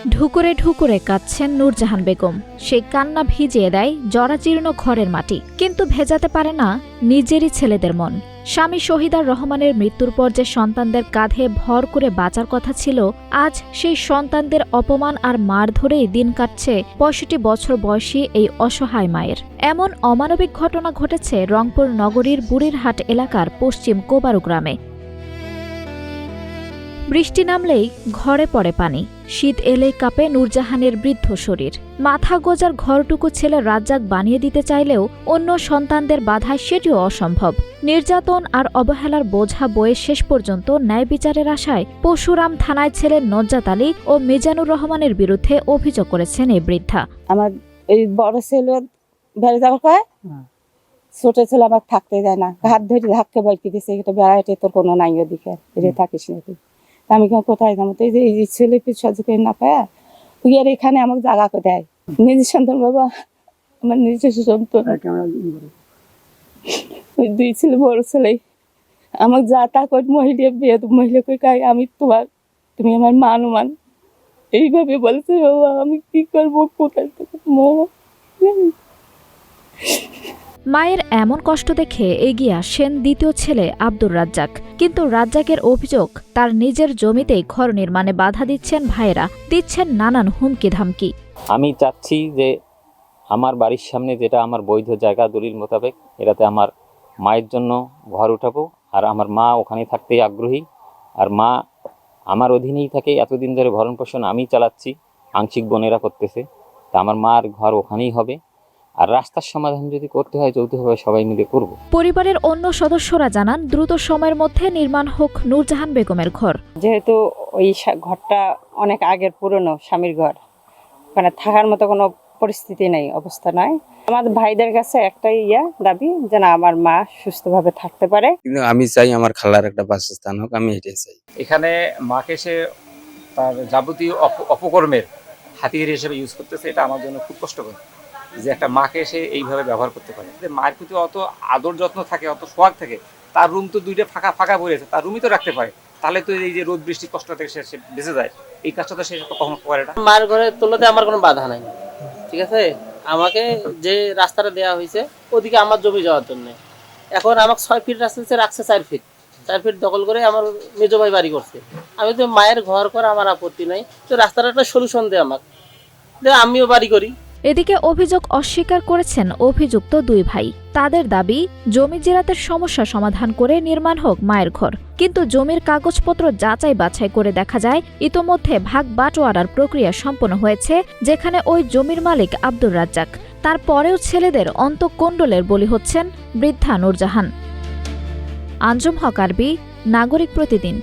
ঢুকুরে ঢুকুরে কাঁদছেন নূরজাহান বেগম। সেই কান্না ভিজিয়ে দেয় জরাজীর্ণ ঘরের মাটি, কিন্তু ভেজাতে পারে না নিজেরই ছেলেদের মন। স্বামী শহীদার রহমানের মৃত্যুর পর যে সন্তানদের কাঁধে ভর করে বাঁচার কথা ছিল, আজ সেই সন্তানদের অপমান আর মার ধরেই দিন কাটছে ৬৫ বছর বয়সী এই অসহায় মায়ের। এমন অমানবিক ঘটনা ঘটেছে রংপুর নগরীর বুড়িরহাট এলাকার পশ্চিম কোবারু গ্রামে। বৃষ্টি নামলেই ঘরে পড়ে পানি, শীত এলেই কাঁপে নূরজাহানের বৃদ্ধ শরীর। মাথা গোজার ঘরটুকু ছেলে রাজ্জাক বানিয়ে দিতে চাইলেও অন্য সন্তানদের বাধায় সেটিও অসম্ভব। নির্যাতন আর অবহেলার বোঝা বয়ে শেষ পর্যন্ত ন্যায় বিচারের আশায় পরশুরাম থানায় ছেলে নজ্জাত আলী ও মিজানুর রহমানের বিরুদ্ধে অভিযোগ করেছেন এই বৃদ্ধা। আমার এই বড় ছেলে বেড়ে যাওয়ার কয়, ছোট ছেলে আমার থাকতে দেয় না, হাত ধরে ধাক্কে বাইকে দিচ্ছে, এটা বেড়াইতে তোর কোনো নাই ওদিকে, এটা থাকিস নাকি। আমি কোথায় যাবো? তো এই যে ছেলে সহ্য করে না পায় ওই আর এখানে আমাকে জায়গা করে দেয়। নিজের সন্তান বাবা, আমার নিজের সন্তান, ওই দুই ছেলে বড় ছেলে আমাকে যা তা করে মহিলা বিয়ে মহিলা করে আমি তোমার, তুমি আমার মান এইভাবে বলছে। বাবা আমি কি করবো, কোথায় মায়ের এমন কষ্ট দেখে এগিয়ে আসেন দ্বিতীয় ছেলে আব্দুর রাজ্জাক। কিন্তু রাজ্জাকের অভিযোগ, তার নিজের জমিতেই ঘর নির্মাণে বাধা দিচ্ছেন ভাইয়েরা, দিচ্ছেন নানান হুমকি ধামকি। আমি চাচ্ছি যে আমার বাড়ির সামনে যেটা আমার বৈধ জায়গা দলিল মোতাবেক, এটাতে আমার মায়ের জন্য ঘর উঠাবো। আর আমার মা ওখানে থাকতেই আগ্রহী, আর মা আমার অধীনেই থাকে। এতদিন ধরে ভরণ পোষণ আমি চালাচ্ছি, আংশিক বোনেরা করতেছে, তা আমার মার ঘর ওখানেই হবে। আর রাস্তার সমাধান যদি করতে হয় যৌথভাবে সবাই মিলে করব। পরিবারের অন্য সদস্যরা জানান দ্রুত সময়ের মধ্যে নির্মাণ হোক নূরজাহান বেগমের ঘর। যেহেতু ওই ঘরটা অনেক আগের পুরনো স্বামীর ঘর, ওখানে থাকার মতো কোনো পরিস্থিতি নেই, অবস্থা নাই। আমাদের ভাইদের কাছে একটাই দাবি, যেন আমার মা সুস্থভাবে থাকতে পারে। কিন্তু আমি চাই আমার খালার একটা বাসস্থান হোক, আমি এটাই চাই। এখানে মাকে সে তার যাবতীয় অপকর্মের হাতিয়ার হিসেবে ইউজ করতেছে, এটা আমার জন্য খুব কষ্টকর যে একটা মাকে সে এইভাবে ব্যবহার করতে পারে। মায়ের প্রতি অত আদর যত্ন থাকে, অত সোয়াগ থাকে, তার রুম তো দুইটা ফাঁকা ফাঁকা পড়েছে, তার রুমই তো রাখতে পারে, তাহলে তো এই যে রোদ বৃষ্টি কষ্ট থেকে সে বেঁচে যায়। এই কাজটা তো সে কখনো করে না। মার ঘরে তুলতে আমার কোনো বাধা নাই, ঠিক আছে। আমাকে যে রাস্তাটা দেওয়া হয়েছে ওদিকে আমার জমি যাওয়ার জন্য, এখন আমাকে 6 ফিট রাস্তা রাখছে 4 ফিট, 4 ফিট দখল করে আমার মেজো ভাই বাড়ি করছে। আমি তো মায়ের ঘর করা আমার আপত্তি নাই, তো রাস্তাটা একটা সলিউশন দেয় আমাকে, আমিও বাড়ি করি। এদিকে অভিযোগ অস্বীকার করেছেন অভিযুক্ত দুই ভাই। তাদের দাবি, জমি জিরাতের সমস্যা সমাধান করে নির্মাণ হোক মায়ের ঘর। কিন্তু জমির কাগজপত্র যাচাই বাছাই করে দেখা যায় ইতোমধ্যে ভাগ বাটোয়ারার প্রক্রিয়া সম্পন্ন হয়েছে, যেখানে ওই জমির মালিক আব্দুর রাজ্জাক। তারপরেও ছেলেদের অন্তঃকণ্ডলের বলি হচ্ছেন বৃদ্ধা নূরজাহান। আঞ্জুম হক আরবি, নাগরিক প্রতিদিন।